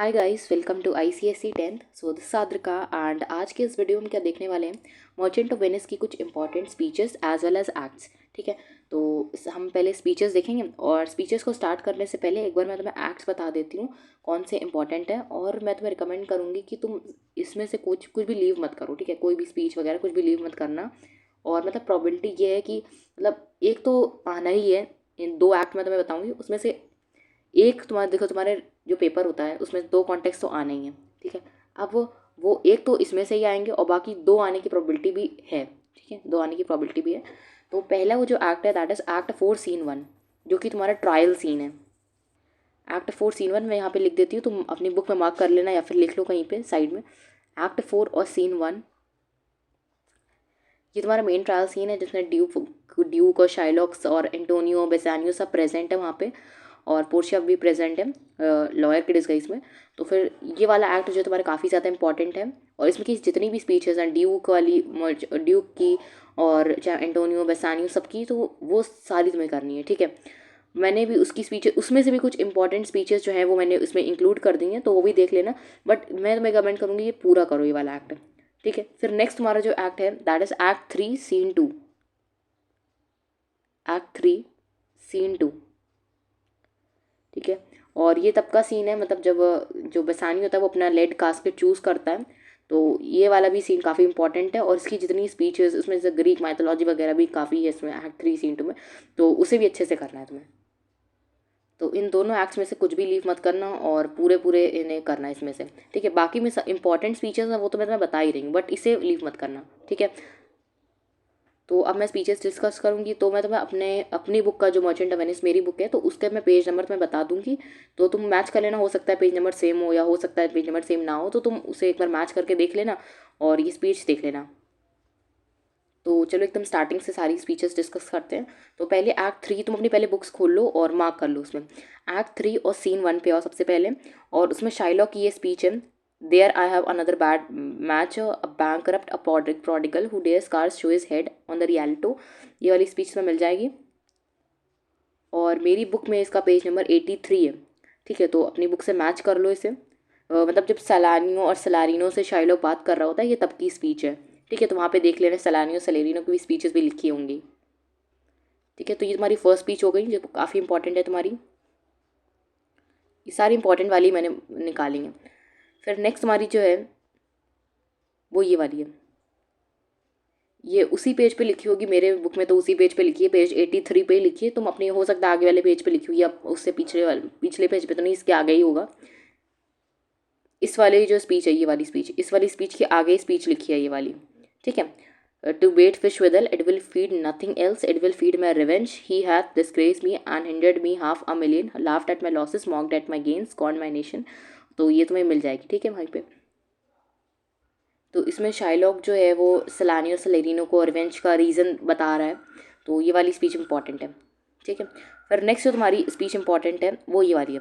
Hi guys, welcome to ICSE 10th। So this Sadrika and आज के इस वीडियो में क्या देखने वाले हैं, मर्चेंट ऑफ वेनिस की कुछ important speeches as well as acts. ठीक है, तो हम पहले स्पीचेस देखेंगे और स्पीचेस को स्टार्ट करने से पहले एक बार मैं तुम्हें एक्ट्स बता देती हूँ कौन से इंपॉर्टेंट हैं। और मैं तुम्हें रिकमेंड करूँगी कि तुम इसमें से कुछ भी लीव मत करो। ठीक है, कोई भी स्पीच वगैरह कुछ भी लीव मत करना। और मतलब प्रॉबिलिटी ये है कि मतलब एक तो आना ही है। इन दो एक्ट मैं तुम्हें बताऊँगी, उसमें से एक तुम्हारा देखो, तुम्हारे जो पेपर होता है उसमें दो कॉन्टेक्स्ट तो आने ही हैं। ठीक है, अब वो एक तो इसमें से ही आएंगे और बाकी दो आने की प्रोबेबिलिटी भी है। ठीक है, दो आने की प्रोबेबिलिटी भी है। तो पहला वो जो एक्ट है दैट इज एक्ट 4 सीन 1, जो कि तुम्हारा ट्रायल सीन है। एक्ट 4 सीन 1 मैं यहाँ पे लिख देती हूँ, तुम अपनी बुक में मार्क कर लेना या फिर लिख लो कहीं पे साइड में। एक्ट 4 और सीन 1 ये तुम्हारा मेन ट्रायल सीन है, जिसमें ड्यूक और शाइलॉक्स और एंटोनियो बेसानियो सब प्रेजेंट है वहाँ पे, और पोर्शिया भी प्रेजेंट है लॉयर के डिस्गाइज में। तो फिर ये वाला एक्ट जो तुम्हारा काफ़ी ज़्यादा इंपॉर्टेंट है। और इसमें की जितनी भी स्पीचेस हैं ड्यूक वाली, ड्यूक की और चाहे एंटोनियो बेसानियो सबकी, तो वो सारी तुम्हें करनी है। ठीक है, मैंने भी उसकी स्पीचेस, उसमें से भी कुछ इंपॉर्टेंट स्पीचेस जो हैं वो मैंने उसमें इंक्लूड कर दी हैं, तो वो भी देख लेना। बट मैं तुम्हें कमेंट करूँगी ये पूरा करो ये वाला एक्ट। ठीक है, फिर नेक्स्ट तुम्हारा जो एक्ट है that is act 3 scene 2। Act 3 scene 2। ठीक है, और ये तब का सीन है मतलब जब जो बेसानी होता है वो अपना लेड कास्केट चूज़ करता है। तो ये वाला भी सीन काफ़ी इंपॉर्टेंट है, और इसकी जितनी स्पीचेस उसमें से ग्रीक माइथोलॉजी वगैरह भी काफ़ी है इसमें एक्ट 3 सीन 2 में, तो उसे भी अच्छे से करना है तुम्हें। तो इन दोनों एक्ट्स में से कुछ भी लीव मत करना और पूरे पूरे इन्हें करना है इसमें से। ठीक है, बाकी में इंपॉर्टेंट स्पीचेस है वो तो मैं तुम्हें बता ही रही हूँ, बट इसे लीव मत करना। ठीक है, तो अब मैं स्पीचेस डिस्कस करूँगी, तो मैं तुम्हें अपनी बुक का जो मर्चेंट ऑफ वेनिस मेरी बुक है, तो उसके मैं पेज नंबर तुम्हें बता दूंगी। तो तुम मैच कर लेना, हो सकता है पेज नंबर सेम हो या हो सकता है पेज नंबर सेम ना हो, तो तुम उसे एक बार मैच करके देख लेना और ये स्पीच देख लेना। तो चलो एकदम स्टार्टिंग से सारी स्पीचेस डिस्कस करते हैं। तो पहले एक्ट 3 तुम अपनी पहले बुक्स खोल लो और मार्क कर लो उसमें। एक्ट 3 और सीन 1 पे आओ सबसे पहले, और उसमें शाइलॉक की ये स्पीच है, there I have another bad match a bankrupt a prodigal who dares scars show his head on the realto। ये वाली स्पीच में मिल जाएगी, और मेरी बुक में इसका पेज नंबर 83 है। ठीक है, तो अपनी बुक से मैच कर लो इसे। मतलब जब सलानियो और सलारिनो से शाइलॉक बात कर रहा होता है, ये तब की स्पीच है। ठीक है, तो वहाँ पे देख लेना सलानियो सलेरिनो की भी स्पीचेस भी लिखी होंगी। ठीक है, तो ये तुम्हारी फर्स्ट स्पीच हो गई जो काफ़ी इंपॉर्टेंट है तुम्हारी। ये सारी इंपॉर्टेंट वाली मैंने निकाली है। फिर नेक्स्ट तुम्हारी जो है वो ये वाली है, ये उसी पेज पे लिखी होगी, मेरे बुक में तो उसी पेज पे लिखी है, पेज 83 पे ही लिखी है। तुम अपनी हो सकता है आगे वाले पेज पे लिखी हुई, या उससे पिछले पेज पे तो नहीं, इसके आगे ही होगा। इस वाले जो स्पीच है, ये वाली स्पीच, इस वाली स्पीच के आगे स्पीच लिखी है ये वाली। ठीक है, to bait fish withal it will feed nothing else, it will feed my revenge, he hath disgraced me and hindered me half a million, laughed at my losses, mocked at my gains, scorned my nation. तो ये तुम्हें मिल जाएगी। ठीक है वहीं पे, तो इसमें शाइलॉक जो है वो सलानियो सलेरिनो को रिवेंज का रीज़न बता रहा है, तो ये वाली स्पीच इंपॉर्टेंट है। ठीक है, फिर नेक्स्ट जो तुम्हारी स्पीच इंपॉर्टेंट है वो ये वाली है,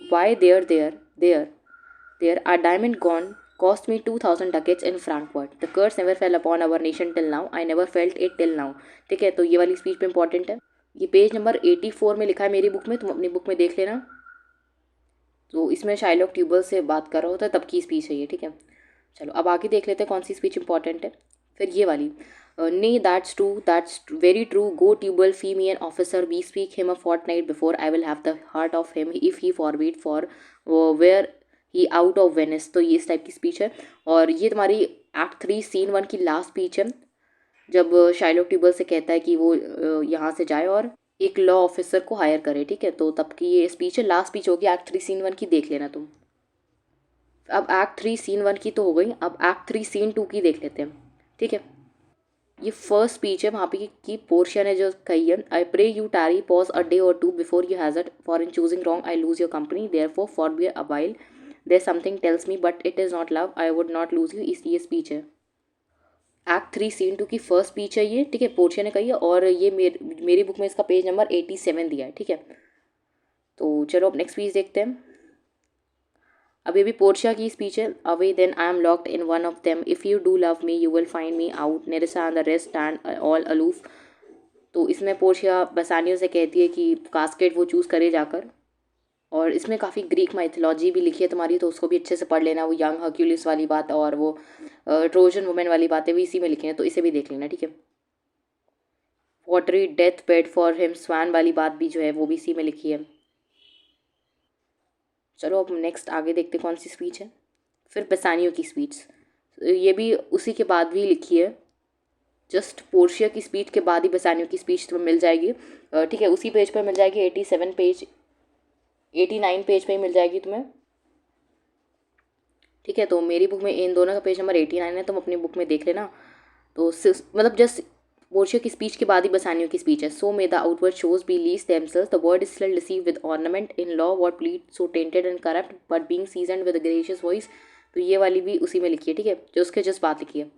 why there are diamond gone cost me 2000 ducats in Frankfurt. The curse never fell upon our nation till now. I never felt it till now. ठीक है, तो ये वाली स्पीच पे इंपॉर्टेंट है। ये पेज नंबर 84 में लिखा है मेरी बुक में, तुम अपनी बुक में देख लेना। तो इसमें शाइलॉक ट्यूबल से बात कर रहा होता है, तब की स्पीच है ये। ठीक है, चलो अब आगे देख लेते हैं कौन सी स्पीच इंपॉर्टेंट है। फिर ये वाली, nay that's very true, go Tubal fee me an officer, we speak him a fortnight before I will have the heart of him if he forbid for where he out of Venice. तो ये इस type की speech है, और ये तुम्हारी act 3 scene 1 की last speech है, जब शाइलॉक ट्यूबल से कहता है कि वो यहाँ से जाए और एक लॉ ऑफिसर को हायर करे। ठीक है, तो तब की ये स्पीच है, लास्ट स्पीच होगी एक्ट 3 सीन 1 की, देख लेना तुम। अब एक्ट 3 सीन 1 की तो हो गई, अब एक्ट 3 सीन 2 की देख लेते हैं। ठीक है, ये फर्स्ट स्पीच है वहाँ पे कि पोर्शिया ने जो कही है, I pray you tarry pause a day or two before you hazard, for in choosing wrong I lose your company, therefore forbear a while, there something tells me but it is not love, I would not lose you. इस ये speech है, act 3 scene 2 की first speech है ये। ठीक है, Portia ने कही है, और ये मेरी बुक में इसका पेज नंबर 87 दिया है। ठीक है, तो चलो अब नेक्स्ट स्पीच देखते हैं। अब ये भी पोर्शिया की स्पीच है, away then I am locked in one of them, if you do love me you will find me out, Nerissa and the rest stand all aloof. तो इसमें पोर्शिया बसानियों से कहती है कि कास्केट वो चूज़ करे जाकर, और इसमें काफ़ी ग्रीक माइथोलॉजी भी लिखी है तुम्हारी, तो उसको भी अच्छे से पढ़ लेना। वो यंग हर्क्यूलिस वाली बात और वो ट्रोजन वुमेन वाली बातें भी इसी में लिखी हैं, तो इसे भी देख लेना, ठीक है। वॉटरी डेथ बेड फॉर हिम, स्वान वाली बात भी जो है वो भी इसी में लिखी है। चलो अब नेक्स्ट आगे देखते कौन सी स्पीच है। फिर बेसानियो की स्पीच, ये भी उसी के बाद भी लिखी है। जस्ट पोर्शिया की स्पीच के बाद ही बेसानियो की स्पीच तुम्हें मिल जाएगी, ठीक है। उसी पेज पर मिल जाएगी, 87 पेज, 89 पेज पे ही मिल जाएगी तुम्हें, ठीक है। तो मेरी बुक में इन दोनों का पेज नंबर 89 है, तुम अपनी बुक में देख लेना। तो मतलब जस्ट पोर्शिया की स्पीच के बाद ही बेसानियो की स्पीच है। So may the outward shows be least themselves, the world is still रिसीव with ornament in law what plea so tainted and corrupt but being seasoned with gracious voice. तो ये वाली भी उसी में लिखी है, ठीक है, जो उसके जस्ट बात लिखी है।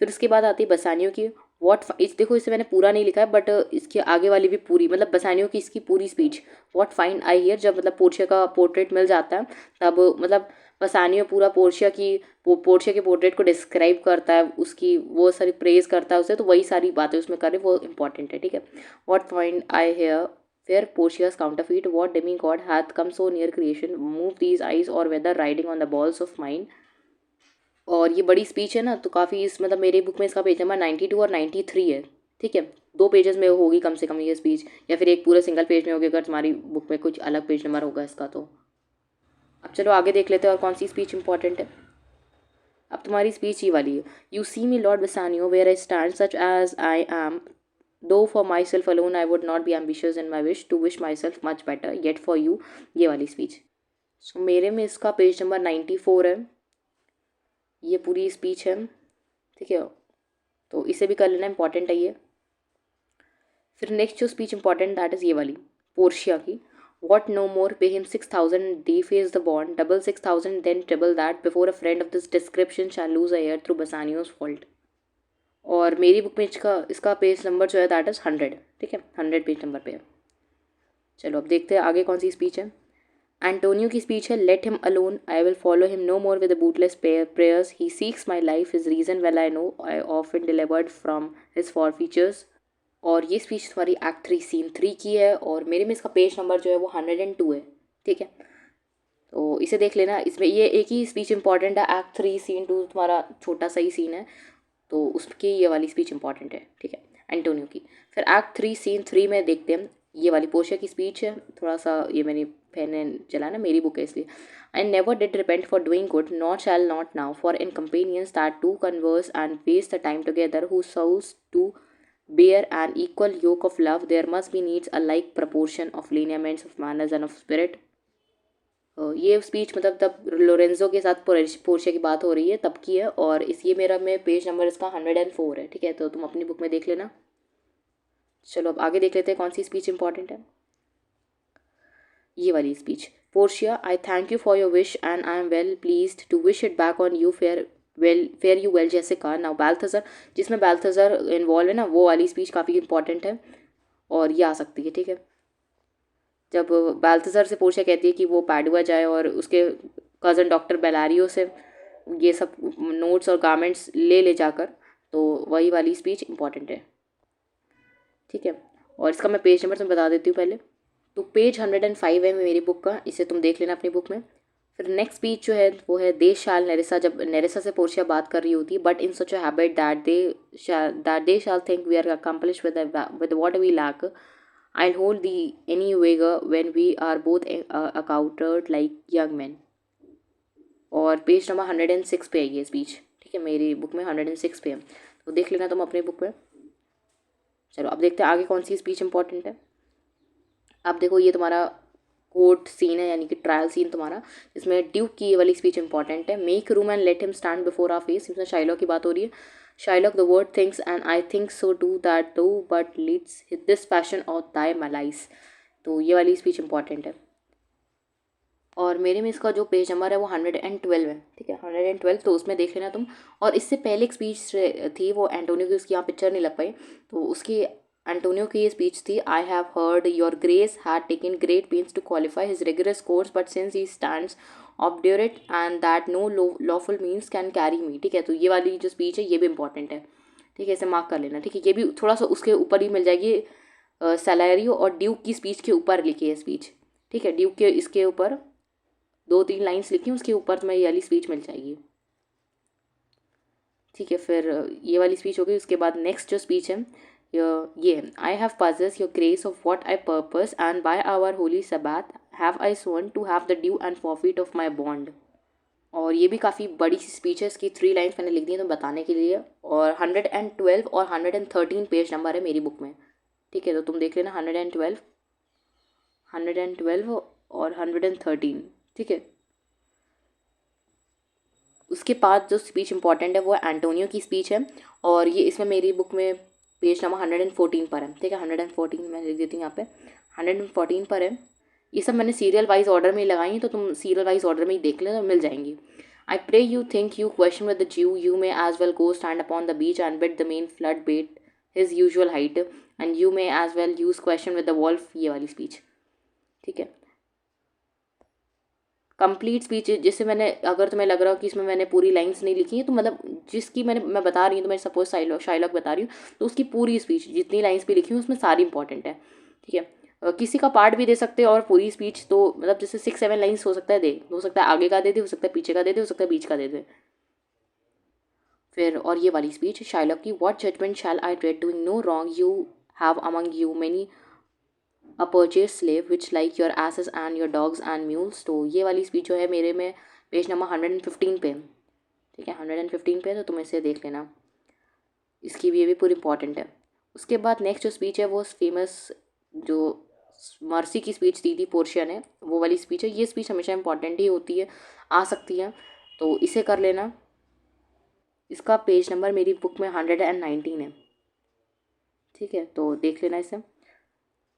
फिर उसके बाद आती है बसानियों की इस देखो इसे मैंने पूरा नहीं लिखा है, बट इसके आगे वाली भी पूरी, मतलब बसानियों की इसकी पूरी speech. What find I hear, जब मतलब पोर्शिया का पोर्ट्रेट मिल जाता है तब मतलब बसानियो पूरा पोर्शिया के पोर्ट्रेट को डिस्क्राइब करता है, उसकी वो सारी प्रेज करता है उसे, तो वही सारी बातें उसमें करे, वो इंपॉर्टेंट है, ठीक है। What find I hear where Portia's counterfeit, what demigod hath come so near creation, move these eyes or whether riding on the balls of mine। और ये बड़ी स्पीच है ना, तो काफ़ी इस मतलब मेरी बुक में इसका पेज नंबर 92 और 93 है, ठीक है। 2 पेजेस में होगी कम से कम ये स्पीच, या फिर एक पूरे सिंगल पेज में होगी अगर तुम्हारी बुक में कुछ अलग पेज नंबर होगा इसका। तो अब चलो आगे देख लेते हैं और कौन सी स्पीच इंपॉर्टेंट है। अब तुम्हारी स्पीच ये वाली है। You see me lord Bassanio where I stand such as I am, though for myself alone I would not be ambitious in my wish to wish myself much better yet for you, ये वाली speech. सो मेरे में इसका page number 94 है, ये पूरी speech है, ठीक है। तो इसे भी कर लेना, इंपॉर्टेंट है ये। फिर नेक्स्ट जो स्पीच इंपॉर्टेंट दैट इज़ ये वाली पोर्शिया की। What no more pay him 6000 deface the bond double 6000 then treble that before a friend of this description shall lose a hair through Bassanio's fault. और मेरी book में इसका page number जो है that is 100, ठीक है, 100 page number पे है। चलो अब देखते हैं आगे कौन सी स्पीच है। एंटोनियो की स्पीच है। Let him alone, I will follow him no more with bootless prayers, he seeks my life, his reason well I know, I oft delivered from his forfeitures. और ये speech तुम्हारी act 3 scene 3 की है, और मेरे में इसका page number जो है वो 102 है, ठीक है। तो इसे देख लेना, इसमें ये एक ही स्पीच इंपॉर्टेंट है, एक्ट 3 सीन 2 तुम्हारा छोटा सा ही सीन है, तो उसकी ये वाली स्पीच इंपॉर्टेंट है, ठीक है, एंटोनियो की। फिर एक्ट 3 सीन 3 में देखते हैं, ये वाली पोर्शिया की स्पीच है। थोड़ा सा ये मैंने पेन चला ना, मेरी बुक है इसलिए। I never did repent for doing good, not shall not now, for in companions that to converse and waste the time together, who souls to bear an equal yoke of love, there must be needs a like proportion of lineaments of manners and of spirit। ये speech मतलब तब Lorenzo के साथ Portia की बात हो रही है तब की है, और इस ये मेरा में पेज नंबर इसका 104 है, ठीक है। तो तुम अपनी बुक में देख लेना। चलो अब आगे देख लेते हैं कौन सी स्पीच इंपॉर्टेंट है। ये वाली speech. Portia, I thank you for your wish and I am well pleased to wish it back on you, fare you well Jessica now Balthazar, जिसमें बैल्थेजर इन्वॉल्व है ना, वो वाली स्पीच काफ़ी इंपॉर्टेंट है और ये आ सकती है, ठीक है। जब बैल्थेजर से पोर्शिया कहती है कि वो पैडुआ जाए और उसके कज़न डॉक्टर बेलारियो से ये सब नोट्स और गारमेंट्स ले जाकर, तो वही वाली स्पीच इंपॉर्टेंट है, ठीक है। और इसका मैं पेज नंबर तुम्हें बता देती हूँ पहले। तो पेज 105 है मेरी बुक का, इसे तुम देख लेना अपनी बुक में। फिर नेक्स्ट स्पीच जो है वो है देश शाल नेरेसा, जब नेरेसा से पोर्शिया बात कर रही होती है, but in such a habit that they shall think we are accomplished with what we lack, I hold thee any wager when we are both accoutred like young men. और पेज नंबर 106 पे है ये speech, ठीक है, मेरी book में 106 पे है, तो देख लेना तुम अपनी बुक में। चलो अब देखते हैं आगे कौन सी स्पीच इंपॉर्टेंट है। अब देखो ये तुम्हारा कोर्ट सीन है, यानी कि ट्रायल सीन तुम्हारा, जिसमें ड्यूक की ये वाली स्पीच इंपॉर्टेंट है। Make room and let him stand before our face, इसमें शाइलॉक की बात हो रही है। Shylock, the world thinks and I think so too that thou but lead'st this fashion of thy malice, तो ये वाली स्पीच इंपॉर्टेंट है। और मेरे में इसका जो पेज नंबर है वो 112 है, ठीक है, 112, तो उसमें देख लेना तुम। और इससे पहले एक स्पीच थी, वो एंटोनियो की, उसकी यहाँ पिक्चर नहीं लग पाई, तो उसकी एंटोनियो की ये स्पीच थी। I have heard your grace had taken great pains to qualify his rigorous course but since he stands obdurate and that no lawful means can carry me, ठीक है। तो ये वाली जो स्पीच है ये भी इंपॉर्टेंट है, ठीक है, इसे मार्क कर लेना, ठीक है। ये भी थोड़ा सा उसके ऊपर ही मिल जाएगी, सैलैरियो और ड्यूक की स्पीच के ऊपर लिखी है स्पीच, ठीक है, ड्यूक के इसके ऊपर 2-3 लाइन्स लिखी, उसके ऊपर तुम्हें ये वाली स्पीच मिल जाएगी। ठीक है, फिर ये वाली स्पीच हो गई। उसके बाद नेक्स्ट जो स्पीच है ये है, I have possessed your grace of what I purpose and by our holy Sabbath have I sworn to have the due and forfeit of my bond. और ये भी काफ़ी बड़ी सी स्पीच है, इसकी 3 लाइन्स मैंने लिख दी हैं तो बताने के लिए। और 112 और 113 पेज नंबर है मेरी बुक में। ठीक है, तो तुम देख लेना 112 और 113। ठीक है, उसके बाद जो स्पीच इंपॉर्टेंट है वो एंटोनियो की स्पीच है, और ये इसमें मेरी बुक में पेज नंबर 114 पर है। ठीक है, 114 मैं लिख देती हूँ यहाँ पे, 114 पर है। ये सब मैंने सीरियल वाइज ऑर्डर में ही लगाई हैं, तो तुम सीरियल वाइज ऑर्डर में ही देख लें तो मिल जाएंगी। I pray you think you question with the Jew you may as well go stand upon the beach and bid the main flood bait his usual height and you may as well use question with the wolf, ये वाली speech. ठीक है, complete speech जिससे मैंने, अगर तुम्हें लग रहा हो कि इसमें मैंने पूरी लाइंस नहीं लिखी हैं, तो मतलब जिसकी मैं बता रही हूँ, तो मैं सपोज शाइलॉक बता रही हूँ, तो उसकी पूरी स्पीच जितनी लाइंस भी लिखी हूँ उसमें सारी इंपॉर्टेंट है। ठीक है, किसी का पार्ट भी दे सकते हैं और पूरी स्पीच, तो मतलब जैसे 6-7 लाइंस हो सकता है हो सकता है आगे का दे दे, हो सकता है पीछे का दे दे, हो सकता है बीच का दे दे। फिर और ये वाली स्पीच शाइलॉक की, what judgement shall I dread doing no wrong you have among you many a purchase slave which like your asses and your dogs and mules. तो ये वाली स्पीच जो है मेरे में पेज नंबर 115 पे। ठीक है, 115 पे, तो तुम इसे देख लेना, इसकी भी ये भी पूरी इंपॉर्टेंट है। उसके बाद नेक्स्ट जो स्पीच है वो फेमस जो मर्सी की स्पीच दी थी पोर्शिया ने, वो वाली स्पीच है। ये स्पीच हमेशा इंपॉर्टेंट ही होती है, आ सकती है, तो इसे कर लेना। इसका पेज नंबर मेरी बुक में 119 है। ठीक है, तो देख लेना इसे।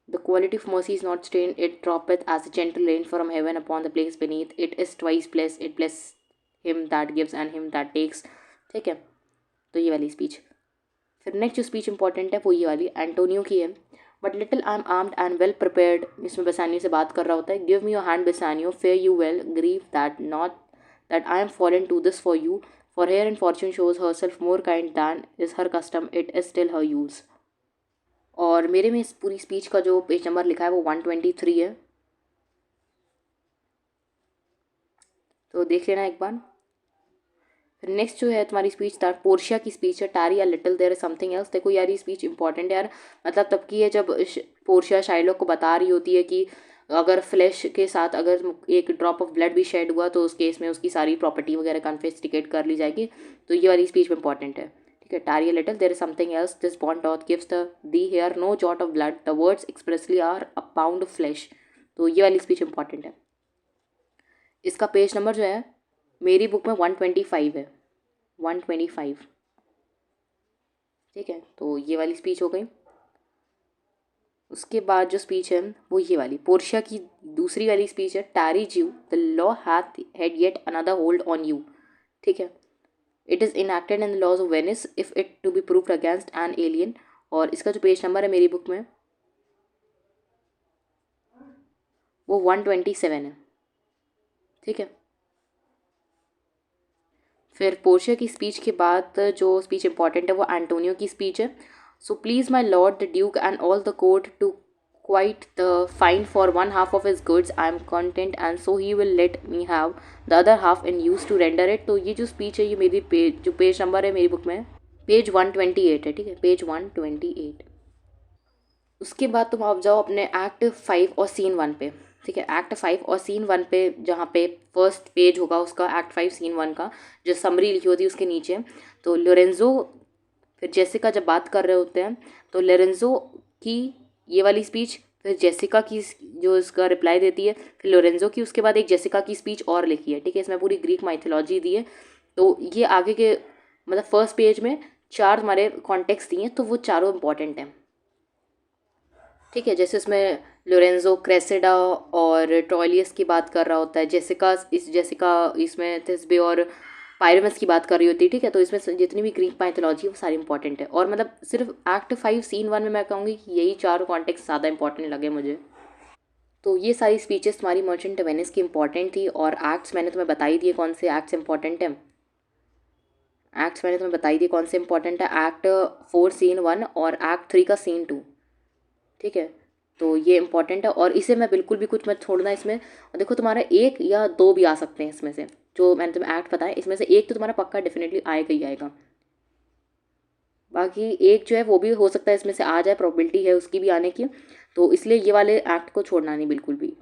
The quality of mercy is not strained, it droppeth as a gentle rain from heaven upon the place beneath. It is twice blessed, it bless him that gives and him that takes। ठीक है, तो ये वाली speech. फिर next जो speech important है वो ये वाली एंटोनियो की है। But little I am armed and well prepared, इसमें बेसानियो से बात कर रहा होता है। Give me your hand Bassanio, fare you well, grieve that not that I am fallen to this for you, for herein fortune shows herself more kind than is her custom, it is still her use. और मेरे में इस पूरी speech का जो page number लिखा है वो 123 है, तो देख लेना एक बार। फिर नेक्स्ट जो है तुम्हारी स्पीच पोर्शिया की स्पीच है, tarry a little there is something else. देखो यार, ये स्पीच इंपॉर्टेंट है यार, मतलब तब की है जब पोर्शिया शाइलॉक को बता रही होती है कि अगर फ्लैश के साथ अगर एक ड्रॉप ऑफ ब्लड भी शेड हुआ तो उस केस में उसकी सारी प्रॉपर्टी वगैरह कन्फिस्केट कर ली जाएगी, तो ये वाली स्पीच में इंपॉर्टेंट है। ठीक है, tarry a little there is something else, this bond doth give the thee here no jot of blood, the words expressly are a pound of flesh. तो ये वाली स्पीच इंपॉर्टेंट है। इसका पेज नंबर जो है मेरी बुक में 125 है, 125। ठीक है, तो ये वाली स्पीच हो गई। उसके बाद जो स्पीच है वो ये वाली पोर्शिया की दूसरी वाली स्पीच है, tarry Jew the law hath had yet another hold on you. ठीक है, it is enacted in the laws of Venice if it to be proved against an alien. और इसका जो पेज नंबर है मेरी बुक में वो 127 है। ठीक है, फिर पोर्शिया की स्पीच के बाद जो स्पीच इंपॉर्टेंट है वो एंटोनियो की स्पीच है। So please my lord the duke and all the court to quit the fine for one half of his goods, I am content and so he will let me have the other half in use to render it. तो ये जो speech है ये मेरी जो page number है मेरी book में पेज 128 है। ठीक है, पेज 128। उसके बाद तुम आप जाओ अपने एक्ट 5 और सीन 1 पे। ठीक है, एक्ट 5 और सीन 1 पे, जहाँ पे फर्स्ट पेज होगा उसका एक्ट 5 सीन 1 का, जो समरी लिखी होती है उसके नीचे। तो लोरेंजो फिर जेसिका जब बात कर रहे होते हैं, तो लोरेंजो की ये वाली स्पीच, फिर जेसिका की जो इसका रिप्लाई देती है, फिर लोरेंजो की, उसके बाद एक जेसिका की स्पीच और लिखी है। ठीक है, इसमें पूरी ग्रीक माइथोलॉजी दी है। तो ये आगे के मतलब फर्स्ट पेज में 4 हमारे कॉन्टेक्स्ट दिए हैं, तो वो चारों इंपॉर्टेंट हैं। ठीक है, जैसे उसमें लोरेंजो क्रेसेडा और ट्रॉयलियस की बात कर रहा होता है, जेसिका इसमें थिस्बे और पायरमस की बात कर रही होती है। ठीक है, तो इसमें जितनी भी ग्रीक माइथोलॉजी है वो सारी इंपॉर्टेंट है। और मतलब सिर्फ एक्ट 5 सीन 1 में मैं कहूँगी कि यही 4 कॉन्टेक्स्ट ज़्यादा इंपॉर्टेंट लगे मुझे। तो ये सारी स्पीचेस तुम्हारी मर्चेंट वेनिस की इंपॉर्टेंट थी। और एक्ट्स मैंने तुम्हें बता ही दिए कौन से एक्ट्स इंपॉर्टेंट हैं। एक्ट्स मैंने तुम्हें बताई दिए कौन से इंपॉर्टेंट है, एक्ट 4 सीन 1 और एक्ट 3 का सीन 2। ठीक है, तो ये इंपॉर्टेंट है, और इसे मैं बिल्कुल भी कुछ मत छोड़ना इसमें। और देखो तुम्हारा 1 या 2 भी आ सकते हैं इसमें से, जो मैंने तुम्हें एक्ट बताया इसमें से 1 तो तुम्हारा पक्का डेफिनेटली आएगा ही आएगा। बाकी 1 जो है वो भी हो सकता है इसमें से आ जाए, प्रोबेबिलिटी है उसकी भी आने की। तो इसलिए ये वाले एक्ट को छोड़ना नहीं बिल्कुल भी।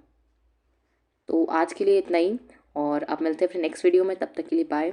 तो आज के लिए इतना ही, और अब मिलते हैं फिर नेक्स्ट वीडियो में, तब तक के लिए बाय।